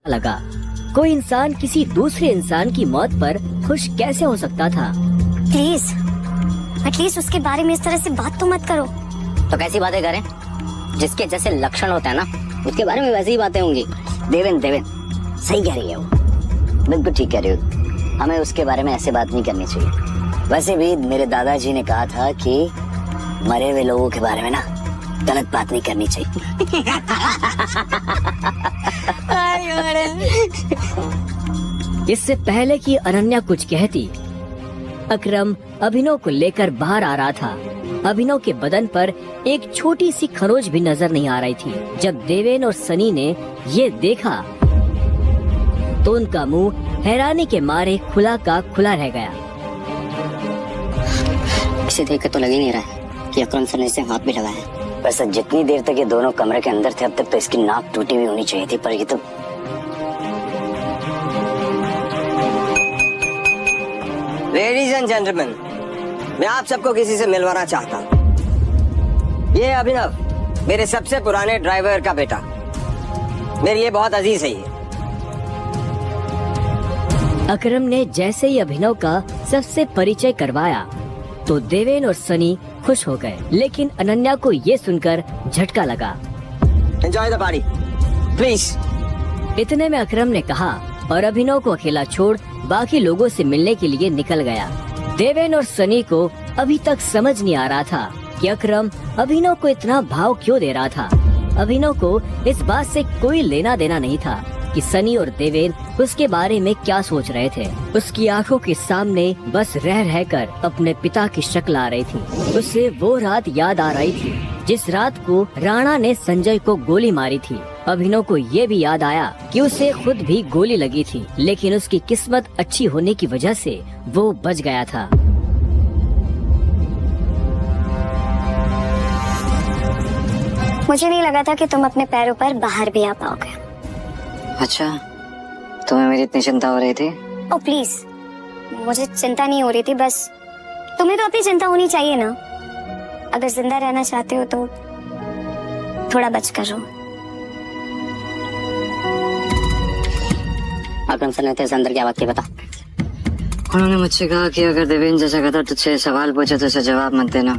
लगा कोई इंसान किसी दूसरे इंसान की मौत पर खुश कैसे हो सकता था। प्लीज एटलीस्ट उसके बारे में इस तरह से बात तो मत करो। तो कैसी बातें करें? जिसके जैसे लक्षण होते हैं ना, उसके बारे में वैसी ही बातें होंगी। देवेन सही कह रही है वो, बिल्कुल ठीक कह रही हो। हमें उसके बारे में ऐसे बात नहीं करनी चाहिए। वैसे भी मेरे दादाजी ने कहा था कि मरे हुए लोगों के बारे में ना गलत बात नहीं करनी चाहिए। इससे पहले कि अनन्या कुछ कहती, अकरम अभिनव को लेकर बाहर आ रहा था। अभिनव के बदन पर एक छोटी सी खरोच भी नजर नहीं आ रही थी। जब देवेन और सनी ने ये देखा तो उनका मुंह हैरानी के मारे खुला का खुला रह गया। इसे देख कर तो लग ही नहीं रहा है कि अकरम सर ने इसे हाथ भी लगाया है। वैसे जितनी देर तक ये दोनों कमरे के अंदर थे, अब तक तो इसकी नाक टूटी हुई होनी चाहिए थी, पर ये तो लेडीज एंड जेंटलमैन, मैं आप सबको किसी से मिलवाना चाहता हूँ। ये अभिनव, मेरे सबसे पुराने ड्राइवर का बेटा, मेरे लिए बहुत अजीज है ये। अकरम ने जैसे ही अभिनव का सबसे परिचय करवाया तो देवेन और सनी खुश हो गए, लेकिन अनन्या को ये सुनकर झटका लगा। Enjoy the party please. इतने में अकरम ने कहा और अभिनव को अकेला छोड़ बाकी लोगों से मिलने के लिए निकल गया। देवेन और सनी को अभी तक समझ नहीं आ रहा था कि अकरम अभिनव को इतना भाव क्यों दे रहा था। अभिनव को इस बात से कोई लेना देना नहीं था कि सनी और देवेन उसके बारे में क्या सोच रहे थे। उसकी आंखों के सामने बस रह कर अपने पिता की शक्ल आ रही थी। उसे वो रात याद आ रही थी जिस रात को राणा ने संजय को गोली मारी थी। अभिनव को ये भी याद आया कि उसे खुद भी गोली लगी थी, लेकिन उसकी किस्मत अच्छी होने की वजह से वो बच गया था। मुझे नहीं लगा था कि तुम अपने पैरों पर बाहर भी आ पाओगे। अच्छा, तुम्हें मेरी इतनी चिंता हो रही थी? ओ प्लीज, मुझे चिंता नहीं हो रही थी, बस तुम्हें तो अपनी चिंता होनी चाहिए ना। अगर जिंदा रहना चाहते हो तो थोड़ा बच कर रहो। अकरम सर ने तेरे अंदर क्या बात की बता। उन्होंने मुझसे कहा कि अगर देवेन जैसा कहता तुझसे सवाल पूछे तो उसे जवाब मत देना।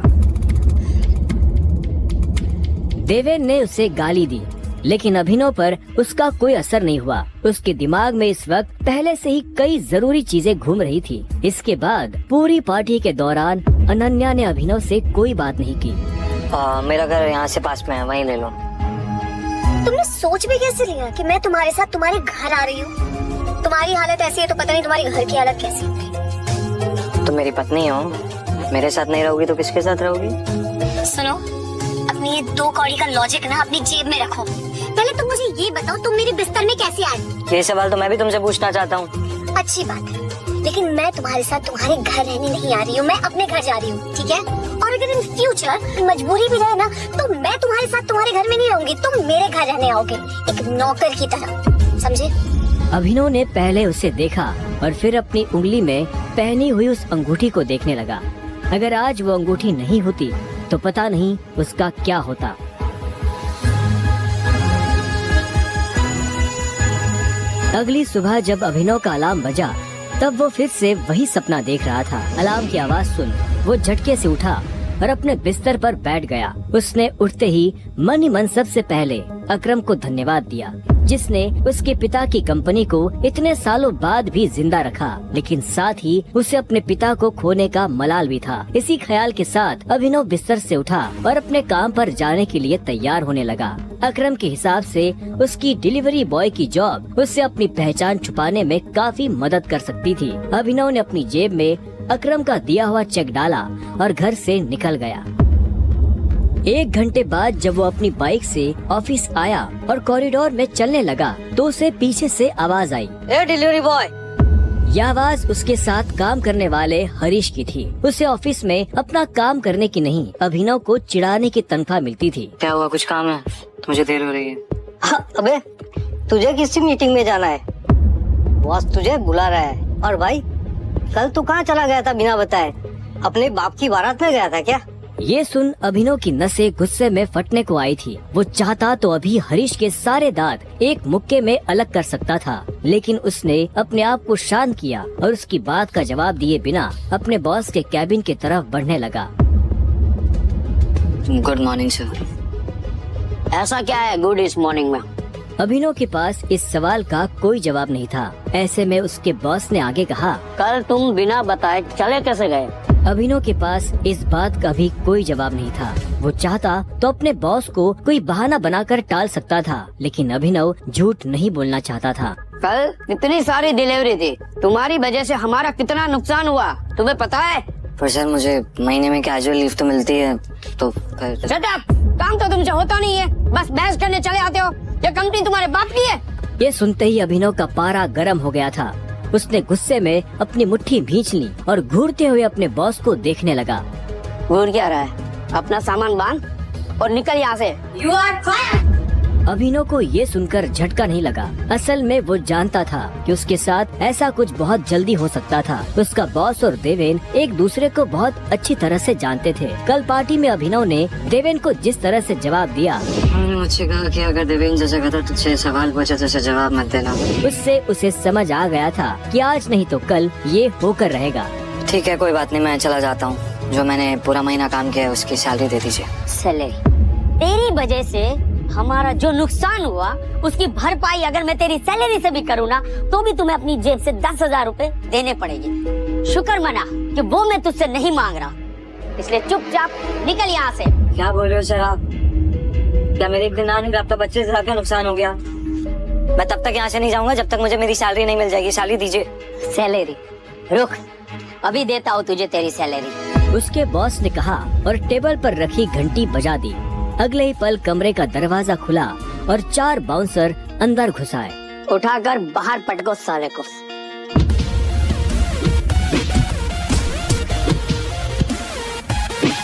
देवेन ने उसे गाली दी, लेकिन अभिनव पर उसका कोई असर नहीं हुआ। उसके दिमाग में इस वक्त पहले से ही कई जरूरी चीजें घूम रही थी। इसके बाद पूरी पार्टी के दौरान अनन्या ने अभिनव से कोई बात नहीं की। मेरा घर यहाँ से पास में है, वहीं ले लो। तुमने सोच भी कैसे लिया कि मैं तुम्हारे साथ तुम्हारे घर आ रही हूँ? तुम्हारी हालत ऐसी है तो पता नहीं तुम्हारी घर की हालत कैसी होगी। तुम मेरी पत्नी हो, मेरे साथ नहीं रहोगी तो किसके साथ रहोगी? सुनो, अपनी ये 2 कौड़ी का लॉजिक ना अपनी जेब में रखो। पहले तुम मुझे ये बताओ, तुम मेरे बिस्तर में कैसे आए? ये सवाल तो मैं भी तुमसे पूछना चाहता हूँ। अच्छी बात है, लेकिन मैं तुम्हारे साथ तुम्हारे घर रहने नहीं आ रही हूँ, मैं अपने घर जा रही हूँ, ठीक है? और अगर इन फ्यूचर मजबूरी भी रहे ना तो मैं तुम्हारे साथ तुम्हारे घर में नहीं रहूंगी, तुम मेरे घर रहने आओगे एक नौकर की तरह, समझे? अभिनव ने पहले उसे देखा और फिर अपनी उंगली में पहनी हुई उस अंगूठी को देखने लगा। अगर आज वो अंगूठी नहीं होती तो पता नहीं उसका क्या होता। अगली सुबह जब अभिनव का अलार्म बजा तब वो फिर से वही सपना देख रहा था। अलार्म की आवाज सुन वो झटके से उठा और अपने बिस्तर पर बैठ गया। उसने उठते ही मन ही मन सबसे पहले अकरम को धन्यवाद दिया, जिसने उसके पिता की कंपनी को इतने सालों बाद भी जिंदा रखा, लेकिन साथ ही उसे अपने पिता को खोने का मलाल भी था। इसी ख्याल के साथ अभिनव बिस्तर से उठा और अपने काम पर जाने के लिए तैयार होने लगा। अकरम के हिसाब से उसकी डिलीवरी बॉय की जॉब उससे अपनी पहचान छुपाने में काफी मदद कर सकती थी। अभिनव ने अपनी जेब में अकरम का दिया हुआ चेक डाला और घर से निकल गया। 1 घंटे बाद जब वो अपनी बाइक से ऑफिस आया और कॉरिडोर में चलने लगा तो उसे पीछे से आवाज आई, ए डिलीवरी बॉय। यह आवाज उसके साथ काम करने वाले हरीश की थी। उसे ऑफिस में अपना काम करने की नहीं, अभिनव को चिढ़ाने की तनख्वाह मिलती थी। क्या हुआ, कुछ काम है? मुझे देर हो रही है। अबे तुझे किसी मीटिंग में जाना है, बॉस तुझे बुला रहा है। और भाई कल तू कहाँ चला गया था बिना बताए? अपने बाप की बारात में गया था क्या? ये सुन अभिनव की नसें गुस्से में फटने को आई थी। वो चाहता तो अभी हरीश के सारे दांत एक मुक्के में अलग कर सकता था, लेकिन उसने अपने आप को शांत किया और उसकी बात का जवाब दिए बिना अपने बॉस के कैबिन की तरफ बढ़ने लगा। Good morning sir. ऐसा क्या है गुड इस मॉर्निंग में? अभिनव के पास इस सवाल का कोई जवाब नहीं था। ऐसे में उसके बॉस ने आगे कहा, कल तुम बिना बताए चले कैसे गए? अभिनव के पास इस बात का भी कोई जवाब नहीं था। वो चाहता तो अपने बॉस को कोई बहाना बनाकर टाल सकता था, लेकिन अभिनव झूठ नहीं बोलना चाहता था। कल इतनी सारी डिलीवरी थी, तुम्हारी वजह से हमारा कितना नुकसान हुआ तुम्हें पता है? पर सर मुझे महीने में कैजुअल लीव तो मिलती है, तो शट अप! काम तो तुमसे होता नहीं है, बस बहस करने चले आते हो। ये कंपनी तुम्हारे बाप की है? ये सुनते ही अभिनव का पारा गर्म हो गया था। उसने गुस्से में अपनी मुट्ठी भींच ली और घूरते हुए अपने बॉस को देखने लगा। घूर क्या रहा है? अपना सामान बांध और निकल यहाँ से। You are fired! अभिनव को ये सुनकर झटका नहीं लगा। असल में वो जानता था कि उसके साथ ऐसा कुछ बहुत जल्दी हो सकता था। उसका बॉस और देवेन एक दूसरे को बहुत अच्छी तरह से जानते थे। कल पार्टी में अभिनव ने देवेन को जिस तरह से जवाब दिया, उन्होंने मुझसे कहा कि अगर देवेन जैसा कहता तुझसे सवाल पूछे तो उसे जवाब मत देना। उससे उसे समझ आ गया था कि आज नहीं तो कल ये होकर रहेगा। ठीक है कोई बात नहीं, मैं चला जाता हूँ। जो मैंने पूरा महीना काम किया है उसकी सैलरी दे दीजिए। सैलरी? तेरी वजह से हमारा जो नुकसान हुआ उसकी भरपाई अगर मैं तेरी सैलरी से भी करूँ ना, तो भी तुम्हें अपनी जेब से 10,000 रूपए देने पड़ेगी। शुक्र मना कि वो मैं तुझसे नहीं मांग रहा, इसलिए चुपचाप निकल यहाँ से। क्या बोल रहे हो सर आप? क्या मेरे एक दिन आने में आपका बच्चे से ज्यादा नुकसान हो गया? मैं तब तक यहाँ से नहीं जाऊंगा जब तक मुझे मेरी सैलरी नहीं मिल जाएगी। सैलरी दीजिए। सैलरी? रुक, अभी देता हूँ तुझे तेरी सैलरी। उसके बॉस ने कहा और टेबल पर रखी घंटी बजा दी। अगले ही पल कमरे का दरवाजा खुला और 4 बाउंसर अंदर घुस आए। उठाकर बाहर पटको साले को।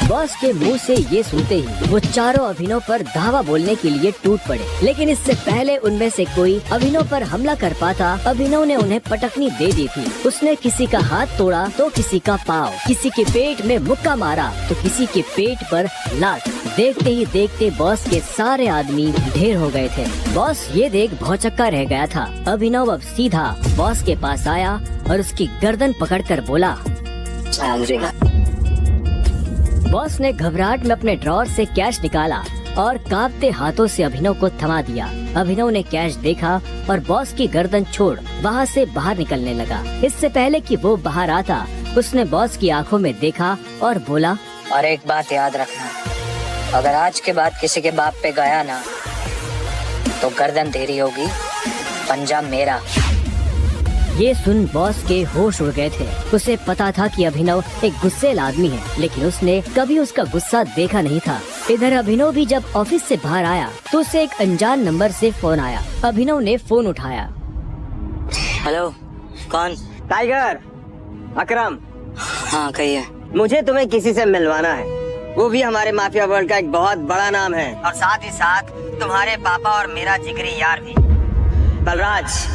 बॉस के मुंह से ये सुनते ही वो चारों अभिनव पर धावा बोलने के लिए टूट पड़े, लेकिन इससे पहले उनमें से कोई अभिनव पर हमला कर पाता, अभिनव ने उन्हें पटकनी दे दी थी। उसने किसी का हाथ तोड़ा तो किसी का पाँव, किसी के पेट में मुक्का मारा तो किसी के पेट पर लात। देखते ही देखते बॉस के सारे आदमी ढेर हो गए थे। बॉस ये देख भौचक्का रह गया था। अभिनव अब सीधा बॉस के पास आया और उसकी गर्दन पकड़कर बोला, बॉस ने घबराहट में अपने ड्रॉर से कैश निकाला और कांपते हाथों से अभिनव को थमा दिया। अभिनव ने कैश देखा और बॉस की गर्दन छोड़ वहाँ से बाहर निकलने लगा। इससे पहले कि वो बाहर आता, उसने बॉस की आंखों में देखा और बोला, और एक बात याद रखना, अगर आज के बाद किसी के बाप पे गया ना तो गर्दन तेरी होगी, पंजा मेरा। ये सुन बॉस के होश उड़ गए थे। उसे पता था कि अभिनव एक गुस्सैल आदमी है, लेकिन उसने कभी उसका गुस्सा देखा नहीं था। इधर अभिनव भी जब ऑफिस से बाहर आया तो उसे एक अनजान नंबर से फोन आया। अभिनव ने फोन उठाया। हेलो, कौन? टाइगर, अकरम। हाँ कहिए। मुझे तुम्हें किसी से मिलवाना है, वो भी हमारे माफिया वर्ल्ड का एक बहुत बड़ा नाम है, और साथ ही साथ तुम्हारे पापा और मेरा जिगरी यार भी, बलराज।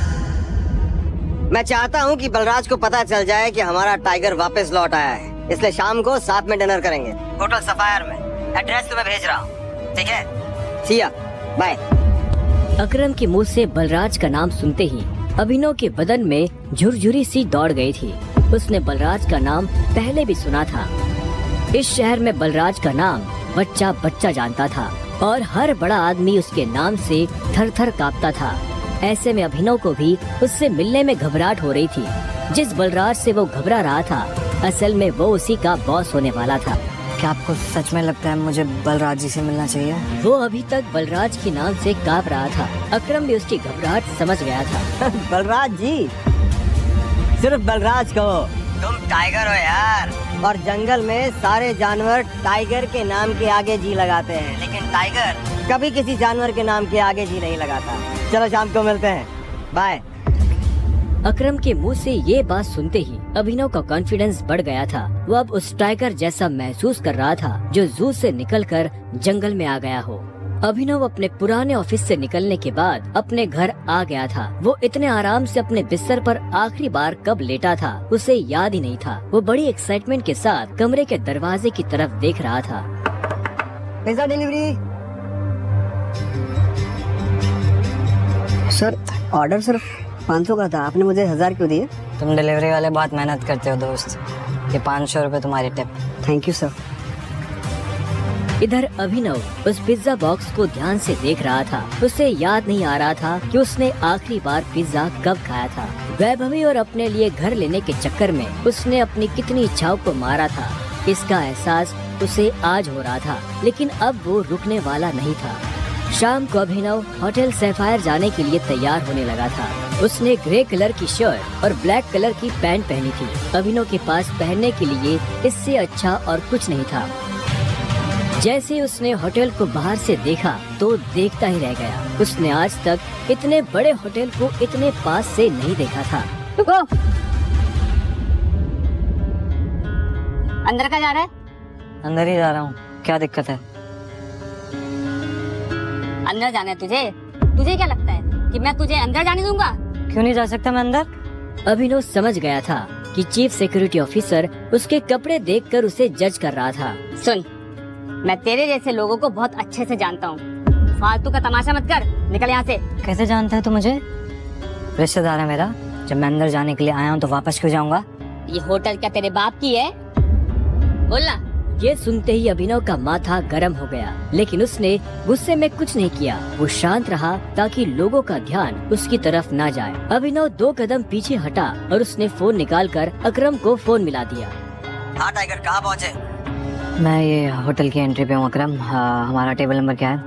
मैं चाहता हूँ कि बलराज को पता चल जाए कि हमारा टाइगर वापस लौट आया है, इसलिए शाम को साथ में डिनर करेंगे होटल सफायर में। एड्रेस तुम्हें भेज रहा हूँ, ठीक है? See ya, bye. अकरम के मुंह से बलराज का नाम सुनते ही अभिनव के बदन में झुरझुरी सी दौड़ गई थी। उसने बलराज का नाम पहले भी सुना था। इस शहर में बलराज का नाम बच्चा बच्चा जानता था और हर बड़ा आदमी उसके नाम से थर थर कांपता था। ऐसे में अभिनव को भी उससे मिलने में घबराहट हो रही थी। जिस बलराज से वो घबरा रहा था, असल में वो उसी का बॉस होने वाला था। क्या आपको सच में लगता है मुझे बलराज जी से मिलना चाहिए? वो अभी तक बलराज के नाम से कांप रहा था। अकरम भी उसकी घबराहट समझ गया था। बलराज जी, सिर्फ बलराज कहो, तुम टाइगर हो यार। और जंगल में सारे जानवर टाइगर के नाम के आगे जी लगाते हैं, लेकिन टाइगर कभी किसी जानवर के नाम के आगे जी नहीं लगाता। चलो शाम को मिलते हैं, बाय। अकरम के मुंह से ये बात सुनते ही अभिनव का कॉन्फिडेंस बढ़ गया था। वो अब उस टाइगर जैसा महसूस कर रहा था जो जू से निकलकर जंगल में आ गया हो। अभिनव अपने पुराने ऑफिस से निकलने के बाद अपने घर आ गया था। वो इतने आराम से अपने बिस्तर पर आखिरी बार कब लेटा था उसे याद ही नहीं था। वो बड़ी एक्साइटमेंट के साथ कमरे के दरवाजे की तरफ देख रहा था। Pizza delivery. सर ऑर्डर सिर्फ 500 का था, आपने मुझे 1000 क्यों दिए? तुम डिलीवरी वाले बहुत मेहनत करते हो दोस्त, ये 500 रुपए तुम्हारी टिप। Thank you sir. इधर अभिनव उस पिज्जा बॉक्स को ध्यान से देख रहा था। उसे याद नहीं आ रहा था कि उसने आखिरी बार पिज्जा कब खाया था। वैभवी और अपने लिए घर लेने के चक्कर में उसने अपनी कितनी इच्छाओं को मारा था, इसका एहसास उसे आज हो रहा था। लेकिन अब वो रुकने वाला नहीं था। शाम को अभिनव होटल सैफायर जाने के लिए तैयार होने लगा था। उसने ग्रे कलर की शर्ट और ब्लैक कलर की पैंट पहनी थी। अभिनव के पास पहनने के लिए इससे अच्छा और कुछ नहीं था। जैसे उसने होटल को बाहर से देखा तो देखता ही रह गया। उसने आज तक इतने बड़े होटल को इतने पास से नहीं देखा था। रुको, अंदर का जा रहा है? अंदर ही जा रहा हूँ, क्या दिक्कत है? अंदर जाना है तुझे? तुझे क्या लगता है कि मैं तुझे अंदर जाने दूंगा? क्यों नहीं जा सकता मैं अंदर? अभिनव समझ गया था कि चीफ सिक्योरिटी ऑफिसर उसके कपड़े देखकर उसे जज कर रहा था। सुन, मैं तेरे जैसे लोगों को बहुत अच्छे से जानता हूँ। फालतू का तमाशा मत कर, निकल यहाँ से। कैसे जानता है तू मुझे? रिश्तेदार है मेरा। जब मैं अंदर जाने के लिए आया हूँ तो वापस क्यों जाऊंगा? ये होटल क्या तेरे बाप की है? बोलना। ये सुनते ही अभिनव का माथा गर्म हो गया, लेकिन उसने गुस्से में कुछ नहीं किया। वो शांत रहा ताकि लोगों का ध्यान उसकी तरफ ना जाए। अभिनव 2 कदम पीछे हटा और उसने फोन निकालकर अकरम को फोन मिला दिया। हाँ टाइगर, कहाँ पहुँचे? मैं ये होटल की एंट्री पे हूँ अकरम। हमारा टेबल नंबर क्या है?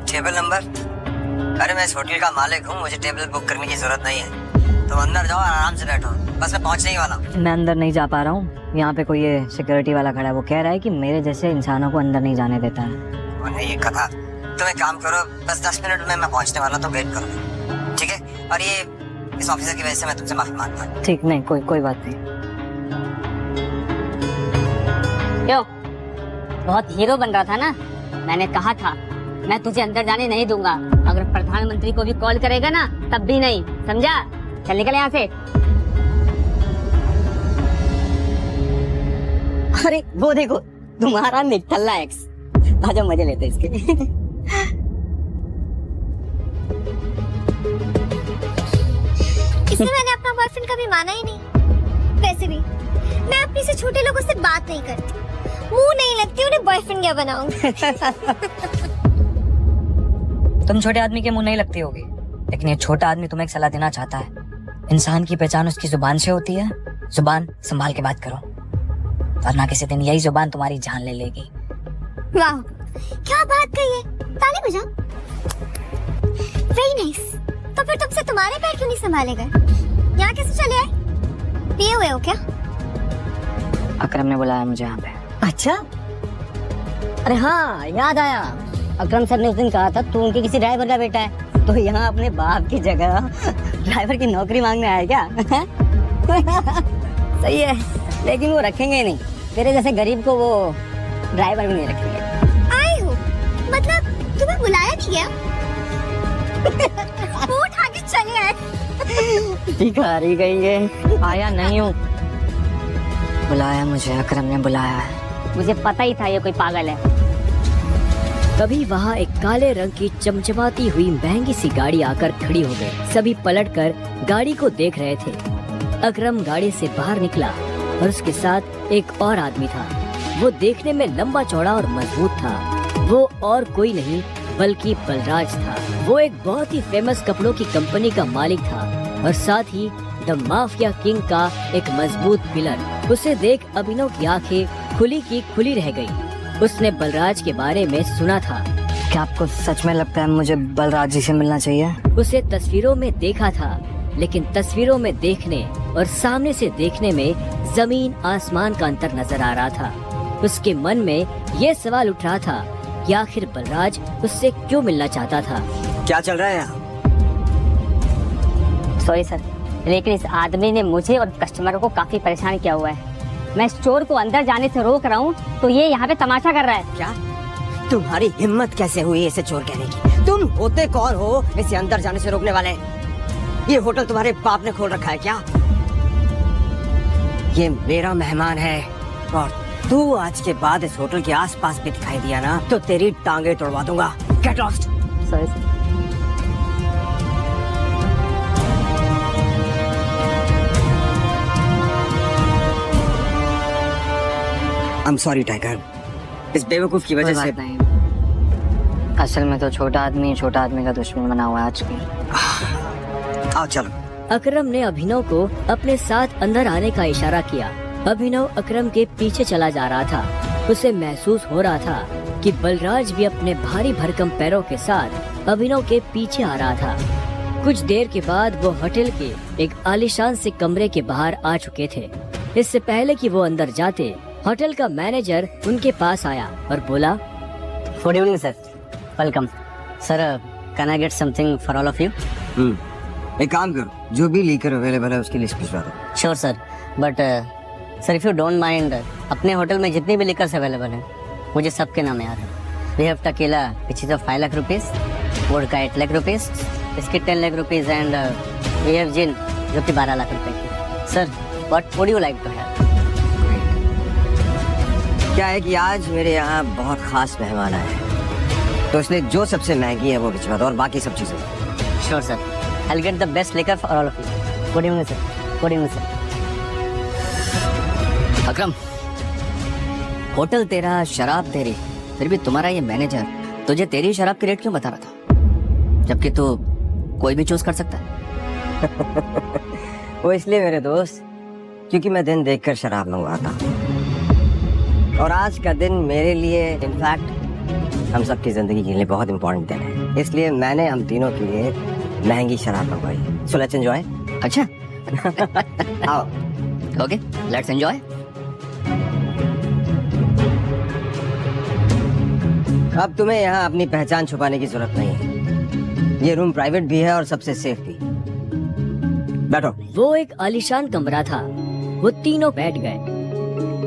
Table number? अरे मैं इस होटल का मालिक हूँ, मुझे टेबल बुक करने की जरूरत नहीं है। तुम अंदर जाओ और आराम से बैठो, बस मैं पहुँचने ही वाला हूँ। मैं अंदर नहीं जा पा रहा हूँ। यहाँ पे कोई ये सिक्योरिटी वाला खड़ा है, वो कह रहा है कि मेरे जैसे इंसानों को अंदर नहीं जाने देता है। वो नहीं, ये कथा। तुम एक काम करो, बस 10 मिनट में मैं पहुँचने वाला, तो वेट करो, ठीक है? और ये इस ऑफिसर की वजह से मैं तुमसे माफी मांगता हूँ। ठीक, नहीं कोई बात नहीं। क्यों? बहुत हीरो बन रहा था ना? मैंने कहा था मैं तुझे अंदर जाने नहीं दूंगा। अगर प्रधानमंत्री को भी कॉल करेगा ना तब भी नहीं, समझा? चल निकल यहाँ से। अरे वो देखो, तुम्हारा निठल्ला एक्स। आजा मजे लेते इसके। इसलिए मैंने अपना बॉयफ्रेंड कभी माना ही नहीं। वैसे भी मैं अपने से छोटे लोगों से बात नहीं करती, मुंह नहीं लगती, उन्हें बॉयफ्रेंड क्या बनाऊं? तुम छोटे आदमी के मुंह नहीं लगती होगी, लेकिन ये छोटा आदमी तुम्हें एक सलाह देना चाहता है। इंसान की पहचान उसकी जुबान से होती है। जुबान संभाल के बात करो, वरना किसी दिन यही जुबान तुम्हारी जान ले लेगी। वाह, क्या बात कही है। ताली बजाओ। Very nice. तो फिर तुमसे तुम्हारे पैर क्यों नहीं संभाले गए? यहाँ कैसे चले आए? पिए हुए हो क्या? अकरम ने बुलाया मुझे यहाँ पे। अच्छा, अरे हाँ याद आया, अकरम सर ने उस दिन कहा था तू उनके किसी ड्राइवर का बेटा है, तो यहाँ अपने बाप की जगह ड्राइवर की नौकरी मांगने आया क्या? सही है, लेकिन वो रखेंगे ही नहीं। तेरे जैसे गरीब को वो ड्राइवर भी नहीं रखेंगे। आए हो मतलब तुम्हें बुलाया नहीं गया? उठ आगे चले आए। भिखारी कहेंगे। आया नहीं हूँ, बुलाया मुझे, अकरम ने बुलाया है। मुझे पता ही था ये कोई पागल है। तभी वहाँ एक काले रंग की चमचमाती हुई महंगी सी गाड़ी आकर खड़ी हो गई। सभी पलटकर गाड़ी को देख रहे थे। अकरम गाड़ी से बाहर निकला और उसके साथ एक और आदमी था। वो देखने में लंबा चौड़ा और मजबूत था। वो और कोई नहीं बल्कि बलराज था। वो एक बहुत ही फेमस कपड़ों की कंपनी का मालिक था और साथ ही द माफिया किंग का एक मजबूत पिलर। उसे देख अभिनव की आंखें खुली की खुली रह गई। उसने बलराज के बारे में सुना था। क्या आपको सच में लगता है मुझे बलराज जी से मिलना चाहिए? उसे तस्वीरों में देखा था, लेकिन तस्वीरों में देखने और सामने से देखने में जमीन आसमान का अंतर नजर आ रहा था। उसके मन में ये सवाल उठ रहा था कि आखिर बलराज उससे क्यों मिलना चाहता था। क्या चल रहा है यहाँ? सॉरी सर, लेकिन इस आदमी ने मुझे और कस्टमरों को काफी परेशान किया हुआ है। मैं स्टोर को अंदर जाने से रोक रहा हूँ तो ये यहाँ पे तमाशा कर रहा है। क्या तुम्हारी हिम्मत कैसे हुई इसे चोर कहने की? तुम होते कौन हो इसे अंदर जाने से रोकने वाले? ये होटल तुम्हारे बाप ने खोल रखा है क्या? ये मेरा मेहमान है और तू आज के बाद इस होटल के आसपास भी दिखाई दिया ना तो तेरी टांगे तोड़वा दूंगा। Get lost. Sorry I am sorry tiger, इस बेवकूफ की वजह से। नहीं, असल में तो छोटा आदमी का दुश्मन बना हुआ है आज की। आओ चलो। अकरम ने अभिनव को अपने साथ अंदर आने का इशारा किया। अभिनव अकरम के पीछे चला जा रहा था। उसे महसूस हो रहा था कि बलराज भी अपने भारी भरकम पैरों के साथ अभिनव के पीछे आ रहा था। कुछ देर के बाद वो होटल के एक आलीशान से कमरे के बाहर आ चुके थे। इससे पहले कि वो अंदर जाते, होटल का मैनेजर उनके पास आया और बोला, good evening sir, welcome sir, can I get something for all of you? एक काम करो, जो भी लीकर अवेलेबल है उसकी लिस्ट भिजवा दो। Sure sir, but sir if you don't mind, अपने होटल में जितनी भी लिकर्स अवेलेबल हैं मुझे सबके नाम याद है। We have tequila which is of 5 lakh rupees, vodka 8 lakh rupees, biscuit 10 lakh rupees and we have gin जो कि 12 लाख रुपए की। Sir what would you like to have? क्या है कि आज मेरे यहाँ बहुत खास मेहमान आए हैं, तो इसलिए जो सबसे महंगी है वो भिजवा दो और बाकी सब चीजें। Sure sir, I will get the best liquor for all of you. Good evening sir, good evening sir. Akram, hotel तेरा, शराब तेरी, फिर भी तुम्हारा ये मैनेजर तुझे तेरी शराब की रेट क्यों बता रहा था, जबकि तू कोई भी चूज कर सकता है? वो इसलिए मेरे दोस्त क्योंकि मैं दिन देखकर शराब मंगवाता हूँ और आज का दिन मेरे लिए, इनफैक्ट हम सबकी जिंदगी के लिए बहुत इम्पोर्टेंट दिन है, इसलिए मैंने हम तीनों के लिए महंगी शराब मंगवाई। So let's enjoy. अच्छा, आओ। Okay, let's enjoy. अब तुम्हें यहाँ अपनी पहचान छुपाने की जरूरत नहीं है। ये रूम प्राइवेट भी है और सबसे सेफ भी। बैठो। वो एक आलीशान कमरा था। वो तीनों बैठ गए।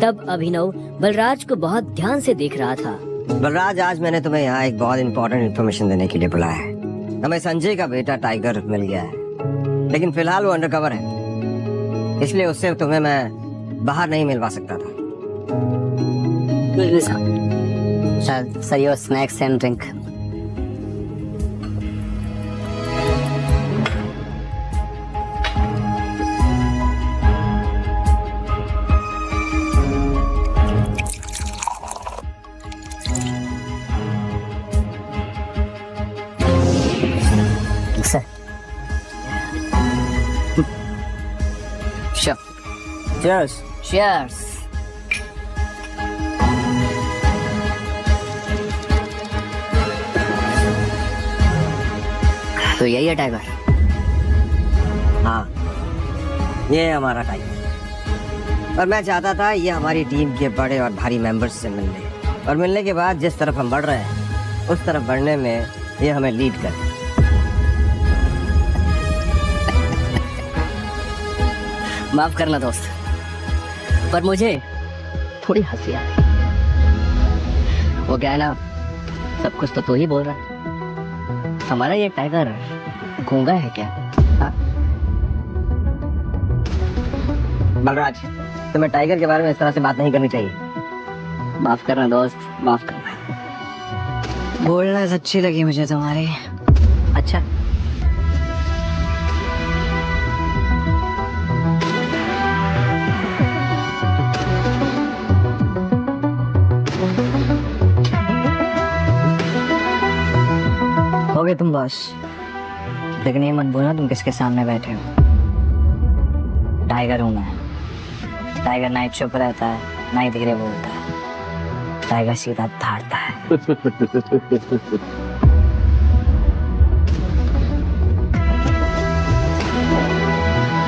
तब अभिनव बलराज को बहुत ध्यान से देख रहा था। बलराज, आज मैंने तुम्हें यहाँ एक बहुत इंपॉर्टेंट इन्फॉर्मेशन देने के लिए बुलाया है। हमें संजय का बेटा टाइगर मिल गया है, लेकिन फिलहाल वो अंडरकवर है, इसलिए उससे तुम्हें मैं बाहर नहीं मिलवा सकता था। Sir your snacks and drink. Cheers. Cheers. तो यही है टाइगर? हाँ, ये है हमारा टाइगर। और मैं चाहता था ये हमारी टीम के बड़े और भारी मेंबर्स से मिलने, और मिलने के बाद जिस तरफ हम बढ़ रहे हैं उस तरफ बढ़ने में ये हमें लीड करे। माफ करना दोस्त, पर मुझे थोड़ी हंसी आ रही। वो क्या है ना, सब कुछ तो तू ही बोल रहा है। हमारा ये टाइगर गूंगा है क्या? हाँ? बलराज, तुम्हें टाइगर के बारे में इस तरह से बात नहीं करनी चाहिए। माफ करना दोस्त, माफ करना। बोलना अच्छी लगी मुझे तुम्हारी। अच्छा, हो गए तुम बॉस, लेकिन ये मत बोलना तुम किसके सामने बैठे हो। टाइगर हूं मैं। टाइगर नाइट शो पर रहता है, नाइट धीरे बोलता है, टाइगर सीधा धाड़ता है।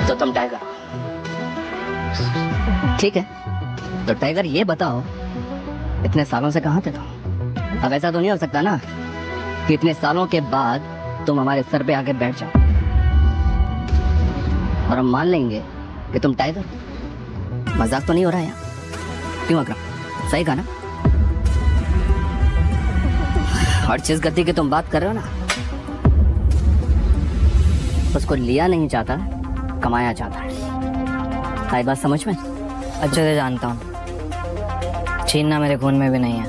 तो तुम टाइगर, ठीक है। तो टाइगर ये बताओ, इतने सालों से कहाँ थे तुम? अब ऐसा तो नहीं हो सकता ना कि इतने सालों के बाद तुम हमारे सर पे आके बैठ जाओ और हम मान लेंगे कि तुम टाइगर। मजाक तो नहीं हो रहा है यहाँ? क्यों अकरम, सही कहा ना? और जिस गति की तुम बात कर रहे हो ना, उसको लिया नहीं जाता, कमाया जाता है। आई बात समझ में? अच्छे से जानता हूँ, छीनना मेरे खून में भी नहीं है।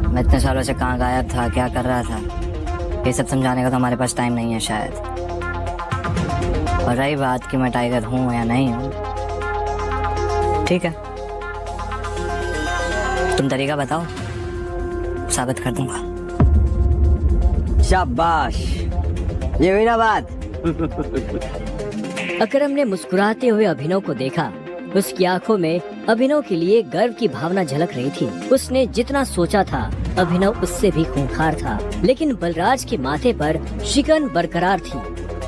मैं इतने सालों से कहाँ गायब था, क्या कर रहा था, ये सब समझाने का तो हमारे पास टाइम नहीं है शायद। और रही बात कि मैं टाइगर हूँ या नहीं हूँ, ठीक है, तुम तरीका बताओ, साबित कर दूंगा। शाबाश, ये हुई ना बात। अकरम ने मुस्कुराते हुए अभिनव को देखा। उसकी आंखों में अभिनव के लिए गर्व की भावना झलक रही थी। उसने जितना सोचा था, अभिनव उससे भी खूंखार था, लेकिन बलराज के माथे पर शिकन बरकरार थी।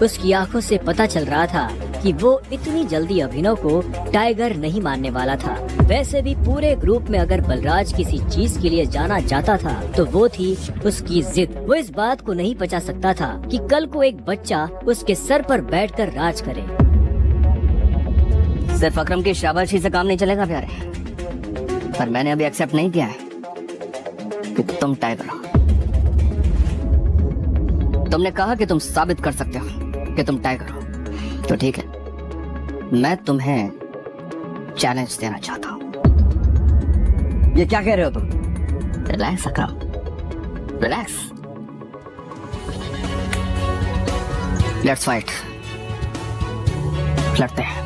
उसकी आंखों से पता चल रहा था कि वो इतनी जल्दी अभिनव को टाइगर नहीं मानने वाला था। वैसे भी पूरे ग्रुप में अगर बलराज किसी चीज के लिए जाना जाता था तो वो थी उसकी जिद। वो इस बात को नहीं पचा सकता था कि कल को एक बच्चा उसके सर पर बैठकर राज करे। सिर्फ अकरम की शाबाशी से काम नहीं चलेगा प्यारे, पर मैंने अभी एक्सेप्ट नहीं किया है कि तुम टाइगर हो। तुमने कहा कि तुम साबित कर सकते हो कि तुम टाइगर हो, तो ठीक है, मैं तुम्हें चैलेंज देना चाहता हूँ। ये क्या कह रहे हो तुम? Relax Akram, relax. Let's fight, लड़ते हैं।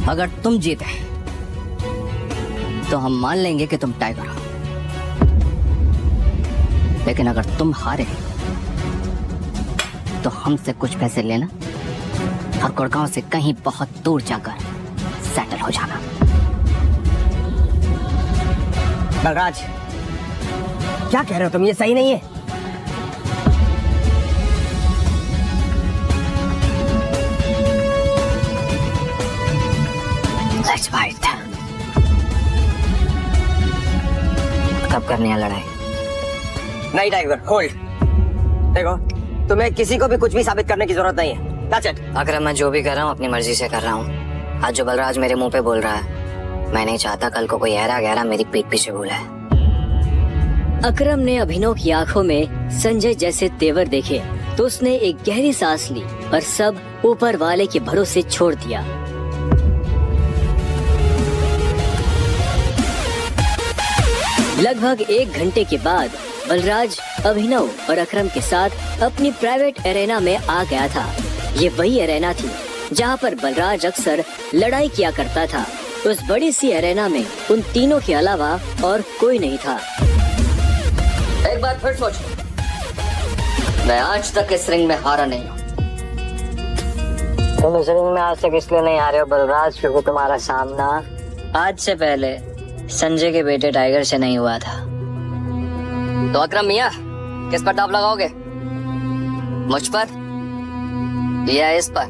अगर तुम जीते तो हम मान लेंगे कि तुम टाइगर हो, लेकिन अगर तुम हारे तो हमसे कुछ पैसे लेना और गुड़गांव से कहीं बहुत दूर जाकर सेटल हो जाना। बलराज, क्या कह रहे हो तुम? ये सही नहीं है। Let's fight. कब करनी है लड़ाई? नहीं टाइगर, होल्ड। देखो, तुम्हें किसी को भी कुछ भी साबित करने की जरूरत नहीं है। That's it. अगर मैं जो भी कर रहा हूँ अपनी मर्जी से कर रहा हूँ। आज जो बलराज मेरे मुंह पे बोल रहा है, मैं नहीं चाहता कल को कोई ऐरा गहरा मेरी पीठ पीछे बोला है। अकरम ने अभिनव की आंखों में संजय जैसे तेवर देखे तो उसने एक गहरी सांस ली और सब ऊपर वाले के भरोसे छोड़ दिया। लगभग 1 घंटे के बाद बलराज अभिनव और अकरम के साथ अपनी प्राइवेट एरेना में आ गया था। ये वही एरेना थी जहाँ पर बलराज अक्सर लड़ाई किया करता था। उस बड़ी सी एरेना में उन तीनों के अलावा और कोई नहीं था। एक बार फिर सोचो, मैं आज तक इस रिंग में हारा नहीं हूँ। तुम इस रिंग में आज तक इसलिए नहीं आ रहे हो बलराज, क्योंकि तुम्हारा सामना आज से पहले संजय के बेटे टाइगर से नहीं हुआ था। तो अकरम मियां, किस पर दांव लगाओगे? मुझ पर या इस पर?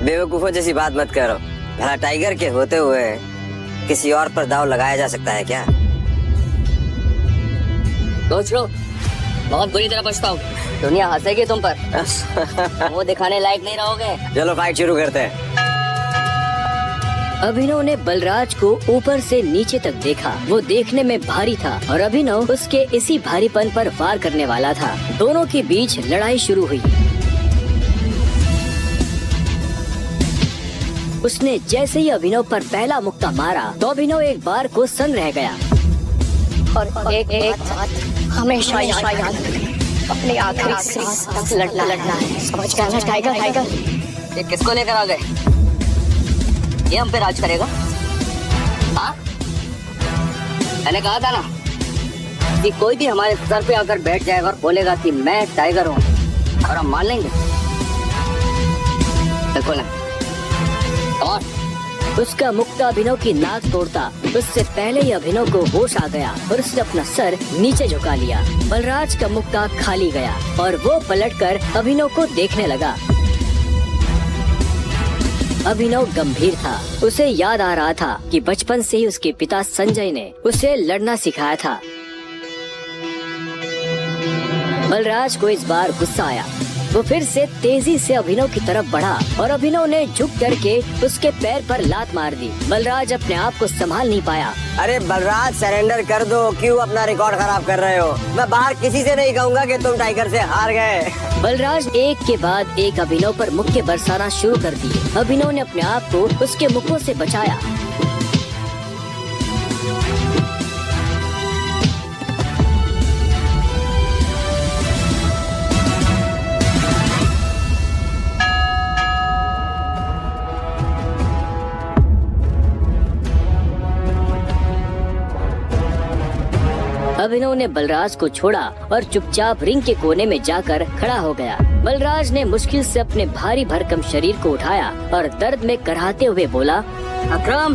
बेवकूफों जैसी बात मत करो। भला टाइगर के होते हुए किसी और पर दाव लगाया जा सकता है क्या? सोच लो, बहुत बुरी तरह पछताओ। दुनिया हंसेगी तुम पर, वो दिखाने लायक नहीं रहोगे। चलो फाइट शुरू करते हैं। अभिनव ने बलराज को ऊपर से नीचे तक देखा। वो देखने में भारी था और अभिनव उसके इसी भारीपन पर वार करने वाला था। दोनों के बीच लड़ाई शुरू हुई। उसने जैसे ही अभिनव पर पहला मुक्का मारा तो अभिनव एक बार को सन रह गया। और एक हमेशा याद अपने आखिरी सांस तक लड़ना है। समझ गया ना टाइगर? ये किसको लेकर आ गए? ये हम पे राज करेगा? हाँ, मैंने कहा था ना कि कोई भी हमारे सर पे आकर बैठ जाएगा और बोलेगा कि मैं टाइगर हूँ, और हम मान लेंगे। बिल्कुल नहीं। उसका मुक्का अभिनव की नाक तोड़ता। उससे पहले ही अभिनव को होश आ गया और उसने अपना सर नीचे झुका लिया। बलराज का मुक्का खाली गया और वो पलटकर अभिनव को देखने लगा। अभिनव गंभीर था। उसे याद आ रहा था कि बचपन से ही उसके पिता संजय ने उसे लड़ना सिखाया था। बलराज को इस बार गुस्सा आया। वो फिर से तेजी से अभिनव की तरफ बढ़ा और अभिनव ने झुक करके उसके पैर पर लात मार दी। बलराज अपने आप को संभाल नहीं पाया। अरे बलराज, सरेंडर कर दो, क्यों अपना रिकॉर्ड खराब कर रहे हो? मैं बाहर किसी से नहीं कहूँगा कि तुम टाइगर से हार गए। बलराज एक के बाद एक अभिनव पर मुक्के बरसाना शुरू कर दिए। अभिनव ने अपने आप को उसके मुक्कों से बचाया। अभिनव ने बलराज को छोड़ा और चुपचाप रिंग के कोने में जाकर खड़ा हो गया। बलराज ने मुश्किल से अपने भारी भरकम शरीर को उठाया और दर्द में कराहते हुए बोला, अकरम,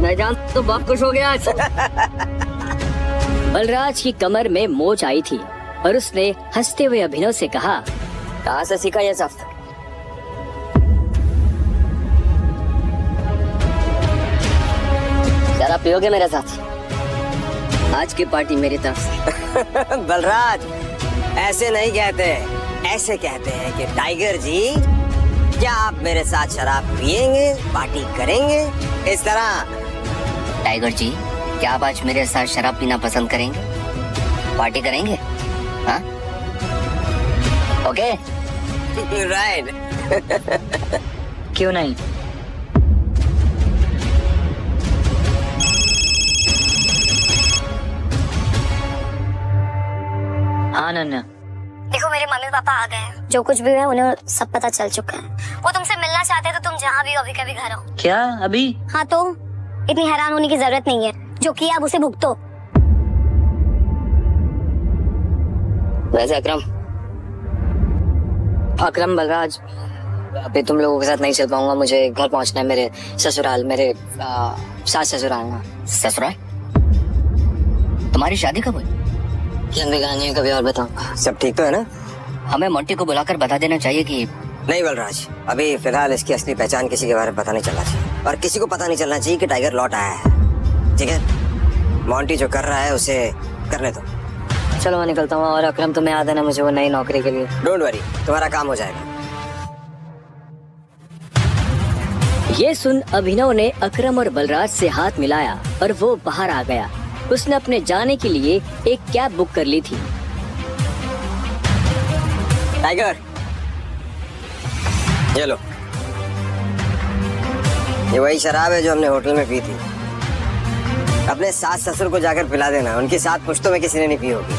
मैं जानता तो बहुत खुश हो गया। बलराज की कमर में मोच आई थी और उसने हंसते हुए अभिनव से कहा, कहाँ से सीखा ये सब? शराब पियोगे मेरे साथ? आज की पार्टी मेरी तरफ से। बलराज, ऐसे नहीं कहते, ऐसे कहते हैं कि टाइगर जी, क्या आप मेरे साथ शराब पिएंगे, पार्टी करेंगे, इस तरह। टाइगर जी, क्या आप आज मेरे साथ शराब पीना पसंद करेंगे? पार्टी करेंगे? हाँ? ओके? राइट। क्यों नहीं? हाँ अनन्या। देखो, मेरे मम्मी पापा आ गए हैं। जो कुछ भी है उन्हें सब पता चल चुका है। वो तुमसे मिलना चाहते हैं तो तुम जहाँ भी हो अभी कभी घर आओ। क्या अभी? हाँ, तो इतनी हैरान होने की जरूरत नहीं है। जो किया अब उसे भुगतो। वैसे अकरम बलराज, अभी तुम लोगों के साथ नहीं चल पाऊंगा। मुझे घर पहुंचना है, मेरे ससुराल, मेरे सास ससुराल ना। ससुराल? तुम्हारी शादी कब हुई? कहानी कभी और बताऊंगा। सब ठीक तो है ना? हमें मोंटी को बुलाकर बता देना चाहिए कि नहीं बलराज, अभी फिलहाल इसकी असली पहचान किसी के बारे में पता नहीं चलना चाहिए, और किसी को पता नहीं चलना चाहिए कि टाइगर लौट आया है। ठीक है? मोंटी जो कर रहा है उसे करने दो। चलो मैं निकलता हूँ, और अकरम तुम्हें याद है ना मुझे वो नई नौकरी के लिए। डोंट वरी, तुम्हारा काम हो जाएगा। ये सुन अभिनव ने अकरम और बलराज से हाथ मिलाया और वो बाहर आ गया। उसने अपने जाने के लिए एक कैब बुक कर ली थी। टाइगर, ये लो, ये वही शराब है जो हमने होटल में पी थी। अपने सास ससुर को जाकर पिला देना, उनकी 7 पुश्तों में किसी ने नहीं पी होगी।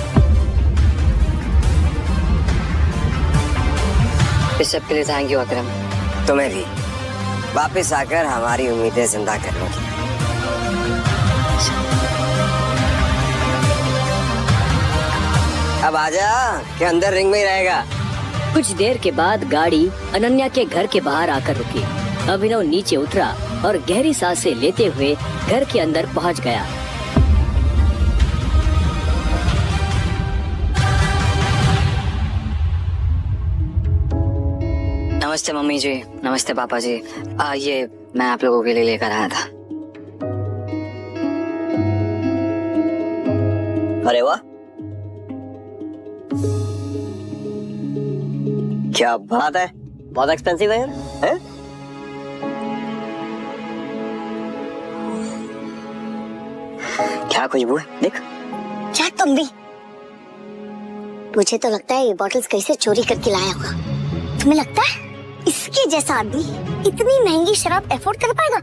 इस सब के लिए थैंक यू अकरम। तुम्हें भी वापस आकर हमारी उम्मीदें जिंदा करने की। अब आजा, कि अंदर रिंग में ही रहेगा। कुछ देर के बाद गाड़ी अनन्या के घर के बाहर आकर रुकी। अभिनव नीचे उतरा और गहरी सांसें लेते हुए घर के अंदर पहुंच गया। नमस्ते मम्मी जी, नमस्ते पापा जी। ये मैं आप लोगों के लिए लेकर आया था। अरे वाह, क्या बात है, बहुत एक्सपेंसिव है यार। हैं? क्या खुशबू है, देख। क्या तुम भी? मुझे तो लगता है ये बॉटल्स कैसे चोरी करके लाया होगा। तुम्हें लगता है इसके जैसा आदमी इतनी महंगी शराब अफोर्ड कर पाएगा?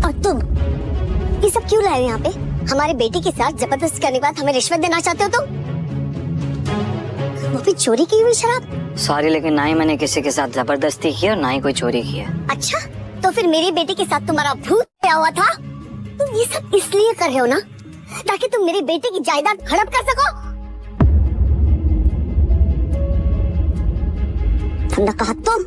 और तुम ये सब क्यों लाए हो यहाँ पे? हमारे बेटे के साथ जबरदस्ती करने के बाद हमें रिश्वत देना चाहते हो तुम? वो भी चोरी की हुई शराब? सॉरी, लेकिन ना ही मैंने किसी के साथ जबरदस्ती की और ना ही कोई चोरी की है। अच्छा, तो फिर मेरे बेटे के साथ तुम्हारा भूत क्या हुआ था? तुम ये सब इसलिए कर रहे हो ना ताकि तुम मेरे बेटे की जायदाद हड़प कर सको? तुमने कहा तुम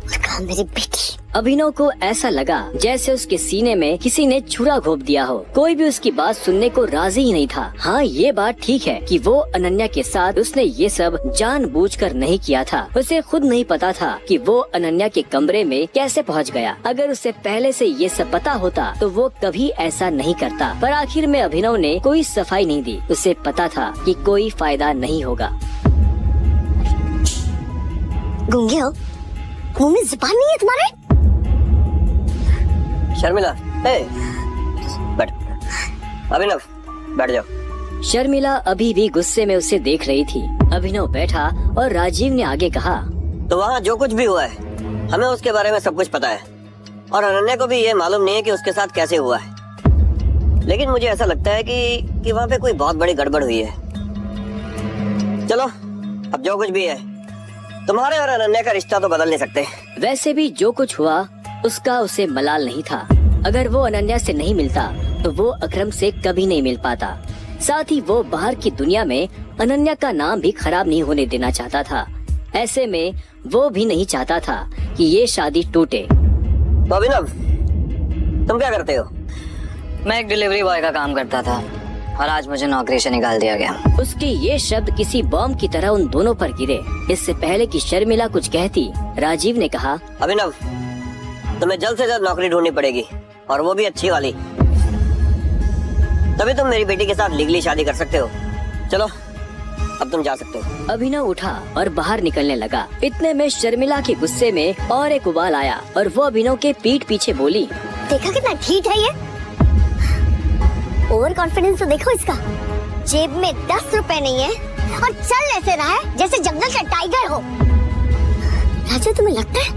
और कहा मेरी बेटी। अभिनव को ऐसा लगा जैसे उसके सीने में किसी ने छुरा घोंप दिया हो। कोई भी उसकी बात सुनने को राजी ही नहीं था। हाँ, ये बात ठीक है कि वो अनन्या के साथ उसने ये सब जानबूझकर नहीं किया था। उसे खुद नहीं पता था कि वो अनन्या के कमरे में कैसे पहुंच गया। अगर उसे पहले से ये सब पता होता तो वो कभी ऐसा नहीं करता। पर आखिर में अभिनव ने कोई सफाई नहीं दी। उसे पता था कि कोई फायदा नहीं होगा। गूंगे हो? मुंह में जुबान नहीं है तुम्हारे? शर्मिला, बैठ। अभिनव, बैठ जाओ। शर्मिला अभी भी गुस्से में उसे देख रही थी। अभिनव बैठा और राजीव ने आगे कहा, तो वहाँ जो कुछ भी हुआ है हमें उसके बारे में सब कुछ पता है और अनन्या को भी ये मालूम नहीं है कि उसके साथ कैसे हुआ है। लेकिन मुझे ऐसा लगता है कि वहाँ पे कोई बहुत बड़ी गड़बड़ हुई है। चलो, अब जो कुछ भी है, तुम्हारे और अनन्या का रिश्ता तो बदल नहीं सकते। वैसे भी जो कुछ हुआ उसका उसे मलाल नहीं था। अगर वो अनन्या से नहीं मिलता तो वो अकरम से कभी नहीं मिल पाता। साथ ही वो बाहर की दुनिया में अनन्या का नाम भी खराब नहीं होने देना चाहता था। ऐसे में वो भी नहीं चाहता था कि ये शादी टूटे। तो अभिनव, तुम क्या करते हो? मैं एक डिलीवरी बॉय का काम करता था और आज मुझे नौकरी से निकाल दिया गया। उसके ये शब्द किसी बॉम्ब की तरह उन दोनों पर गिरे। इससे पहले कि शर्मिला कुछ कहती, राजीव ने कहा, अभिनव, तुम्हें जल्द से जल्द नौकरी ढूंढनी पड़ेगी और वो भी अच्छी वाली। तभी तुम मेरी बेटी के साथ लीगली शादी कर सकते हो। चलो, अब तुम जा सकते हो। अभिनव उठा और बाहर निकलने लगा। इतने में शर्मिला के गुस्से में और एक उबाल आया और वो अभिनव के पीठ पीछे बोली, देखा कितना ढीठ है ये? ओवर कॉन्फिडेंस तो देखो इसका। जेब में 10 रुपए नहीं है और चल ऐसे रहा है जैसे जंगल का टाइगर हो। राजू, तुम्हें लगता है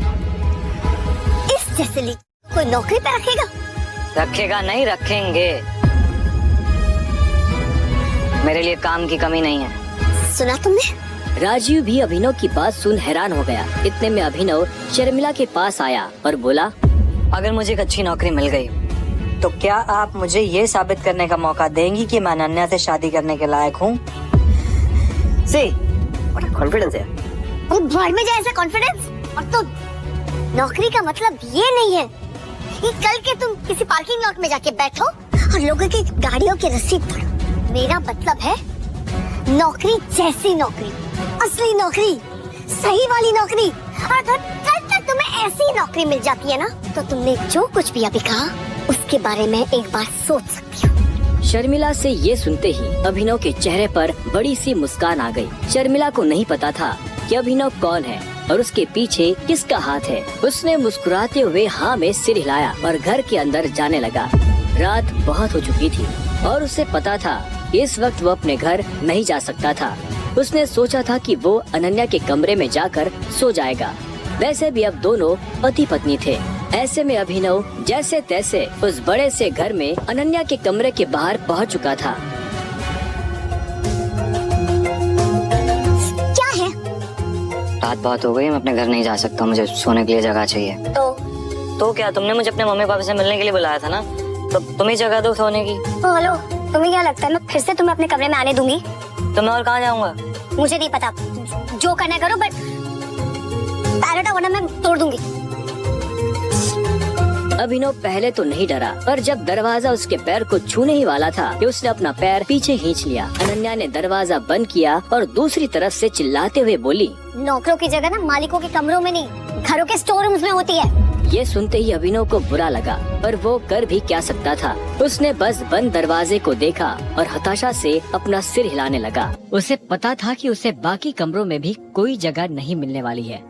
इस जैसे ली कोई नौकरी पे रखेगा? रखेगा नहीं, रखेंगे। मेरे लिए काम की कमी नहीं है। सुना तुमने? राजीव भी अभिनव की बात सुन हैरान हो गया। इतने में अभिनव शर्मिला के पास आया और बोला, अगर मुझे एक अच्छी नौकरी मिल गई तो क्या आप मुझे ये साबित करने का मौका देंगी कि मैं अनन्या से शादी करने के लायक हूँ? कॉन्फिडेंस है। अरे भाड़ में जाए ऐसा कॉन्फिडेंस। और तो नौकरी का मतलब ये नहीं है कि कल के तुम किसी पार्किंग लॉट में जाके बैठो और लोगों की गाड़ियों की रसीद पढ़ो। मेरा मतलब है नौकरी जैसी नौकरी, असली नौकरी, सही वाली नौकरी। और अगर कल तक तुम्हें ऐसी नौकरी मिल जाती है ना, तो तुमने जो कुछ भी अभी कहा उसके बारे में एक बार सोच सकती हो। शर्मिला से ये सुनते ही अभिनव के चेहरे पर बड़ी सी मुस्कान आ गई। शर्मिला को नहीं पता था कि अभिनव कौन है और उसके पीछे किसका हाथ है। उसने मुस्कुराते हुए हाँ में सिर हिलाया और घर के अंदर जाने लगा। रात बहुत हो चुकी थी और उसे पता था इस वक्त वो अपने घर नहीं जा सकता था। उसने सोचा था कि वो अनन्या के कमरे में जाकर सो जाएगा। वैसे भी अब दोनों पति पत्नी थे। ऐसे में अभिनव जैसे तैसे उस बड़े से घर में अनन्या के कमरे के बाहर पहुंच चुका था। क्या है? रात बहुत हो गई, मैं अपने घर नहीं जा सकता। मुझे सोने के लिए जगह चाहिए। तो क्या, तुमने मुझे अपने मम्मी पापा से मिलने के लिए बुलाया था ना, तो तुम्हें जगह दो सोने की। हेलो, तुम्हें क्या लगता है मैं फिर से तुम्हें अपने कमरे में आने दूंगी? तो मैं और कहाँ जाऊँगा? मुझे नहीं पता, जो करना करो, बट पैरोटा वरना मैं तोड़ दूंगी। अभिनव पहले तो नहीं डरा, पर जब दरवाजा उसके पैर को छूने ही वाला था कि उसने अपना पैर पीछे खींच लिया। अनन्या ने दरवाजा बंद किया और दूसरी तरफ से चिल्लाते हुए बोली, नौकरों की जगह ना मालिकों के कमरों में नहीं, घरों के स्टोर रूम्स में होती है। ये सुनते ही अभिनव को बुरा लगा, पर वो कर भी क्या सकता था। उसने बस बंद दरवाजे को देखा और हताशा से अपना सिर हिलाने लगा। उसे पता था कि उसे बाकी कमरों में भी कोई जगह नहीं मिलने वाली है।